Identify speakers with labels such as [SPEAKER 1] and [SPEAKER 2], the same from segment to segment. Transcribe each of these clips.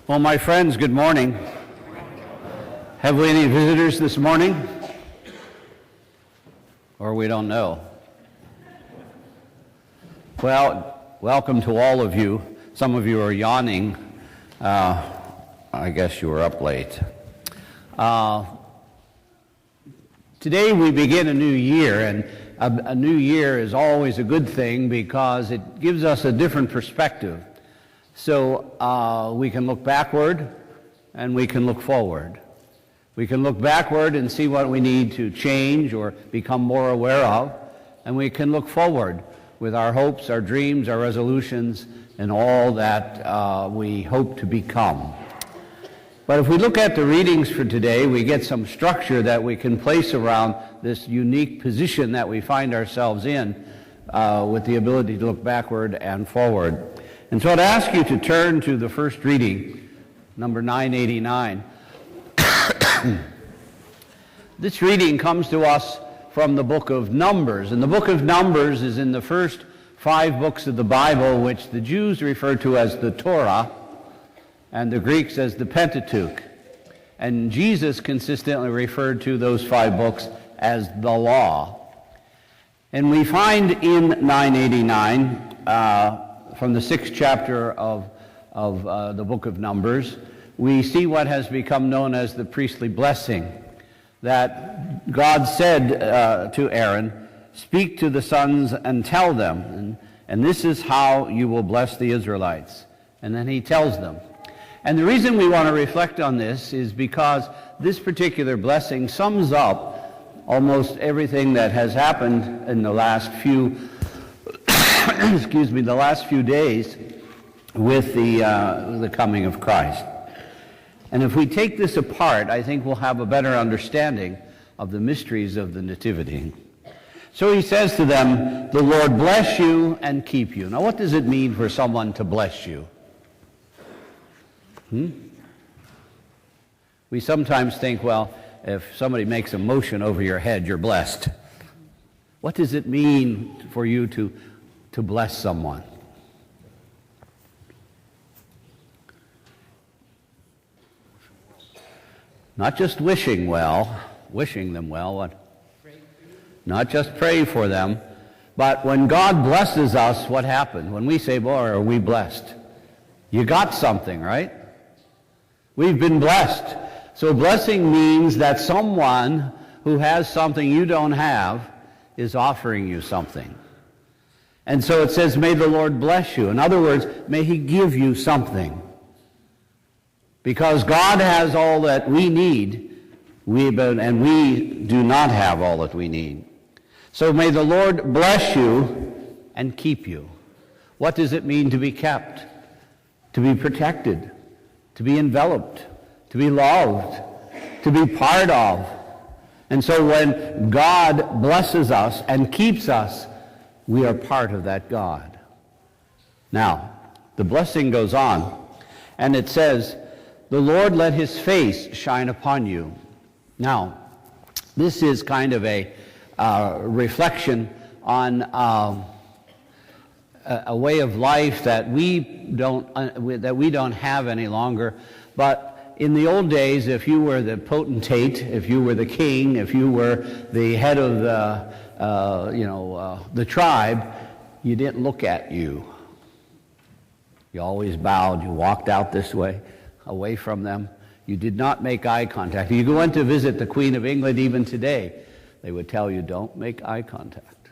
[SPEAKER 1] Well, my friends, good morning. Have we any visitors this morning? Or we don't know? Well, welcome to all of you. Some of you are yawning. I guess you were up late. Today we begin a new year, and a new year is always a good thing because it gives us a different perspective. So we can look backward and we can look forward. We can look backward and see what we need to change or become more aware of, and we can look forward with our hopes, our dreams, our resolutions, and all that we hope to become. But if we look at the readings for today, we get some structure that we can place around this unique position that we find ourselves in with the ability to look backward and forward. And so I'd ask you to turn to the first reading, number 989. This reading comes to us from the book of Numbers. And the book of Numbers is in the first 5 books of the Bible, which the Jews refer to as the Torah, and the Greeks as the Pentateuch. And Jesus consistently referred to those 5 books as the law. And we find in 989, from the 6th chapter of the book of Numbers, we see what has become known as the priestly blessing, that God said to Aaron, "Speak to the sons and tell them, and this is how you will bless the Israelites." And then he tells them. And the reason we want to reflect on this is because this particular blessing sums up almost everything that has happened in the last few the last few days with the coming of Christ. And if we take this apart, I think we'll have a better understanding of the mysteries of the Nativity. So he says to them, "The Lord bless you and keep you." Now, what does it mean for someone to bless you? We sometimes think, well, if somebody makes a motion over your head, you're blessed. What does it mean for you to bless someone? Not just wishing them well, not just pray for them, but when God blesses us, what happens? When we say, "Boy, are we blessed?" You got something, right? We've been blessed. So blessing means that someone who has something you don't have is offering you something. And so it says, "May the Lord bless you." In other words, may he give you something. Because God has all that we need, and we do not have all that we need. So may the Lord bless you and keep you. What does it mean to be kept? To be protected, to be enveloped, to be loved, to be part of. And so when God blesses us and keeps us, we are part of that God. Now, the blessing goes on, and it says, "The Lord let his face shine upon you." Now, this is kind of a reflection on a way of life that we don't have any longer. But in the old days, if you were the potentate, if you were the king, if you were the head of the tribe, you didn't look at you. You always bowed. You walked out this way, away from them. You did not make eye contact. You went to visit the Queen of England even today, they would tell you, don't make eye contact.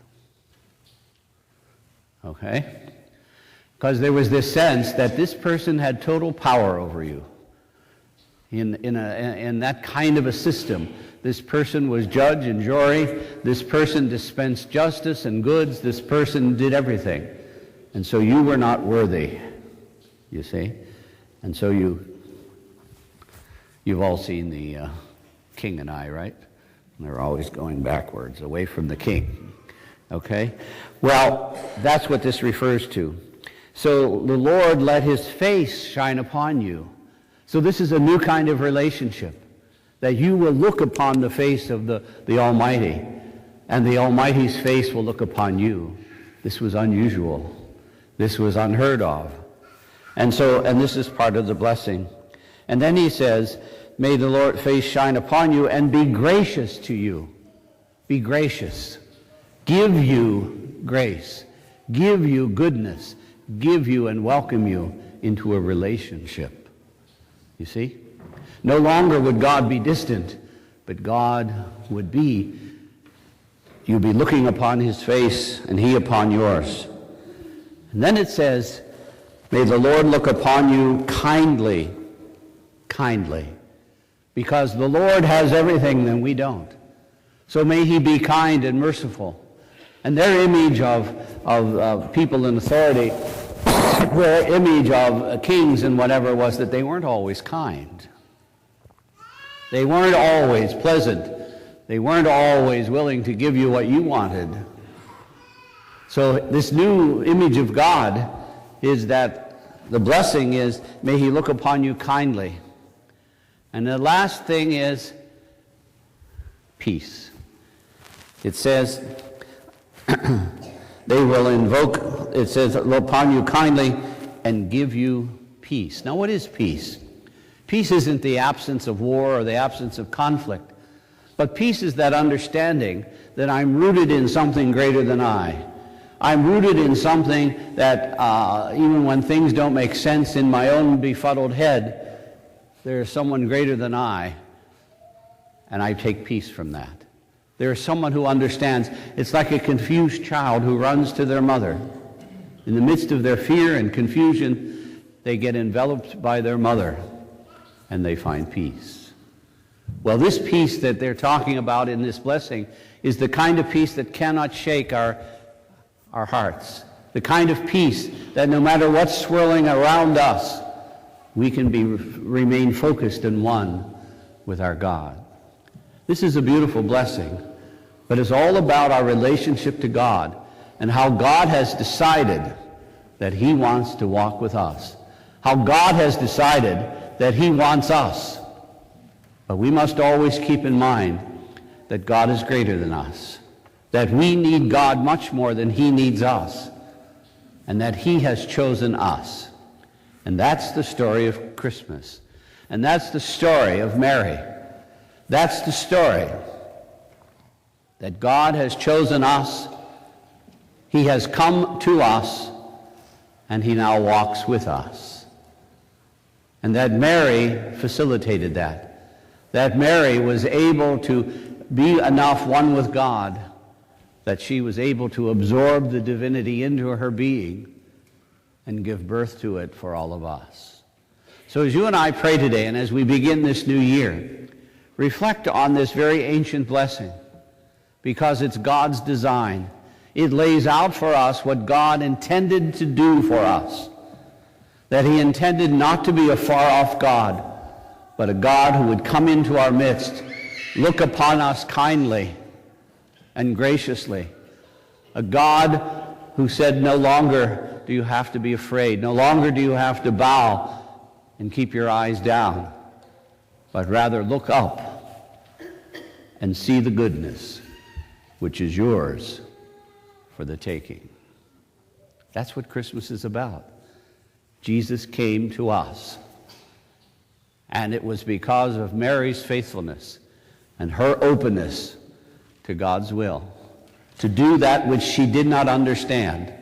[SPEAKER 1] Okay? Because there was this sense that this person had total power over you. In that kind of a system, this person was judge and jury. This person dispensed justice and goods. This person did everything. And so you were not worthy, you see. And so you've all seen the King and I, right? And they're always going backwards, away from the king. Okay? Well, that's what this refers to. So the Lord let his face shine upon you. So this is a new kind of relationship, that you will look upon the face of the Almighty, and the Almighty's face will look upon you. This was unusual. This was unheard of. And this is part of the blessing. And then he says, may the Lord's face shine upon you and be gracious to you. Be gracious. Give you grace. Give you goodness. Give you and welcome you into a relationship. You see? No longer would God be distant, but God would be. You'll be looking upon his face and he upon yours. And then it says, may the Lord look upon you kindly. Kindly. Because the Lord has everything that we don't. So may he be kind and merciful. And their image of people in authority, their image of kings and whatever was that they weren't always kind. They weren't always pleasant. They weren't always willing to give you what you wanted. So this new image of God is that the blessing is, may he look upon you kindly. And the last thing is peace. It says, they will invoke, it says, look upon you kindly and give you peace. Now what is peace? Peace isn't the absence of war or the absence of conflict, but peace is that understanding that I'm rooted in something greater than I. I'm rooted in something that even when things don't make sense in my own befuddled head, there is someone greater than I, and I take peace from that. There is someone who understands. It's like a confused child who runs to their mother. In the midst of their fear and confusion, they get enveloped by their mother, and they find peace. Well, this peace that they're talking about in this blessing is the kind of peace that cannot shake our hearts. The kind of peace that no matter what's swirling around us, we can remain focused and one with our God. This is a beautiful blessing, but it's all about our relationship to God and how God has decided that he wants to walk with us. How God has decided that he wants us. But we must always keep in mind that God is greater than us, that we need God much more than he needs us, and that he has chosen us. And that's the story of Christmas. And that's the story of Mary. That's the story that God has chosen us, he has come to us, and he now walks with us. And that Mary facilitated that. That Mary was able to be enough one with God that she was able to absorb the divinity into her being and give birth to it for all of us. So as you and I pray today, and as we begin this new year, reflect on this very ancient blessing, because it's God's design. It lays out for us what God intended to do for us, that he intended not to be a far-off God, but a God who would come into our midst, look upon us kindly and graciously, a God who said, no longer do you have to be afraid, no longer do you have to bow and keep your eyes down, but rather look up and see the goodness which is yours for the taking. That's what Christmas is about. Jesus came to us, and it was because of Mary's faithfulness and her openness to God's will, to do that which she did not understand,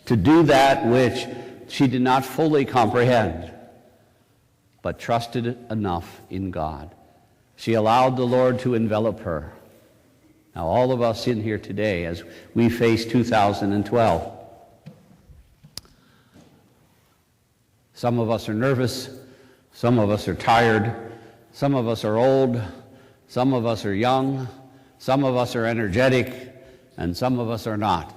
[SPEAKER 1] to do that which she did not fully comprehend, but trusted enough in God. She allowed the Lord to envelop her. Now, all of us in here today, as we face 2012, some of us are nervous, some of us are tired, some of us are old, some of us are young, some of us are energetic, and some of us are not.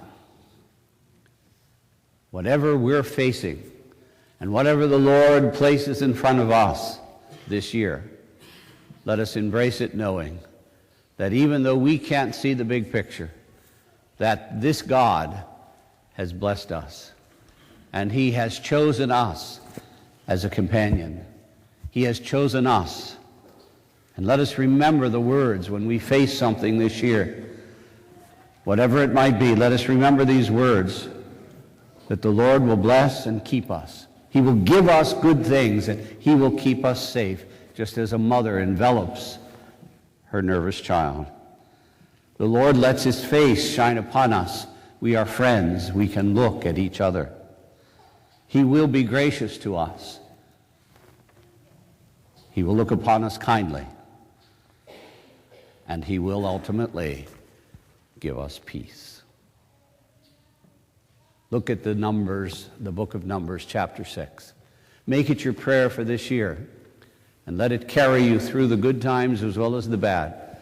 [SPEAKER 1] Whatever we're facing, and whatever the Lord places in front of us this year, let us embrace it knowing that even though we can't see the big picture, that this God has blessed us, and he has chosen us as a companion. He has chosen us. And let us remember the words when we face something this year. Whatever it might be, let us remember these words, that the Lord will bless and keep us. He He will give us good things, and he will keep us safe, just as a mother envelops her nervous child. The Lord lets his face shine upon us. We are friends. We can look at each other. He will be gracious to us. He will look upon us kindly. And he will ultimately give us peace. Look at the book of Numbers, chapter 6. Make it your prayer for this year, and let it carry you through the good times as well as the bad,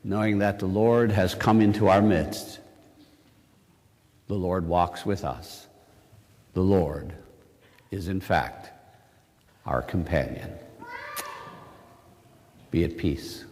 [SPEAKER 1] knowing that the Lord has come into our midst. The Lord walks with us. The Lord is, in fact, our companion. Be at peace.